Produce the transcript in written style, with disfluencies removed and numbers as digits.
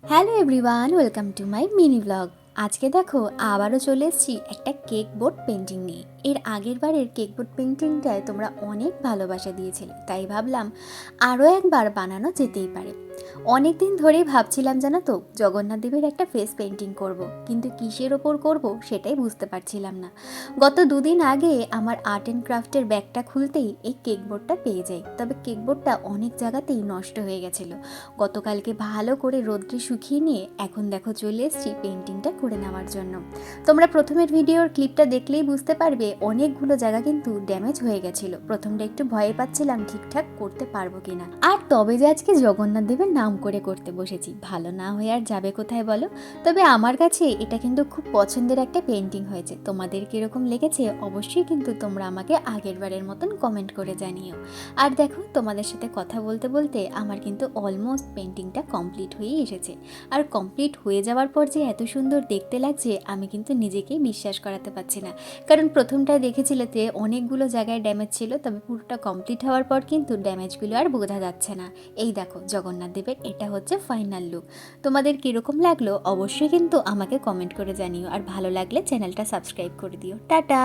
Hello everyone, welcome to my mini blog. আজকে দেখো আবারও চলে এসেছি একটা কেক বোর্ড পেন্টিং নিয়ে। এর আগের বারের কেক বোর্ড পেন্টিংটায় তোমরা অনেক ভালোবাসা দিয়েছিলে, তাই ভাবলাম আরও একবার বানানো যেতেই পারে। অনেক দিন ধরেই ভাবছিলাম জানো তো, জগন্নাথ দেবের একটা ফেস পেন্টিং করব, কিন্তু কিসের ওপর করব সেটাই বুঝতে পারছিলাম না। গত দুদিন আগে আমার আর্ট অ্যান্ড ক্রাফটের ব্যাগটা খুলতেই এই কেক বোর্ডটা পেয়ে যাই, তবে কেক বোর্ডটা অনেক জায়গাতেই নষ্ট হয়ে গেছিলো। গতকালকে ভালো করে রোদ্রে শুকিয়ে নিয়ে এখন দেখো চলে এসেছি পেন্টিংটা করে নেওয়ার জন্য। তোমরা প্রথমের ভিডিওর ক্লিপটা দেখলেই বুঝতে পারবে অনেকগুলো জায়গা কিন্তু ড্যামেজ হয়ে গেছিলো। প্রথমটা একটু ভয়ে পাচ্ছিলাম ঠিকঠাক করতে পারবো কিনা। আর তবে যে আজকে জগন্নাথ দেবের নাম করে করতে বসেছি, ভালো না হয়ে আর যাবে কোথায় বলো। তবে আমার কাছে এটা কিন্তু খুব পছন্দের একটা পেন্টিং হয়েছে। তোমাদের কিরকম লেগেছে অবশ্যই কিন্তু তোমরা আমাকে আগের বারের মতন কমেন্ট করে জানিও। আর দেখো তোমাদের সাথে কথা বলতে বলতে আমার কিন্তু অলমোস্ট পেন্টিংটা কমপ্লিট হয়েই এসেছে। আর কমপ্লিট হয়ে যাওয়ার পর যে এত সুন্দর দেখতে লাগছে আমি কিন্তু নিজেকেই বিশ্বাস করাতে পারছি না। কারণ প্রথমটায় দেখেছিলে যে অনেকগুলো জায়গায় ড্যামেজ ছিল, তবে পুরোটা কমপ্লিট হওয়ার পর কিন্তু ড্যামেজগুলো আর বোঝা যাচ্ছে না। এই দেখো জগন্নাথ দেবের এটা হচ্ছে ফাইনাল লুক। তোমাদের কীরকম লাগলো অবশ্যই কিন্তু আমাকে কমেন্ট করে জানিও, আর ভালো লাগলে চ্যানেলটা সাবস্ক্রাইব করে দিও। টাটা।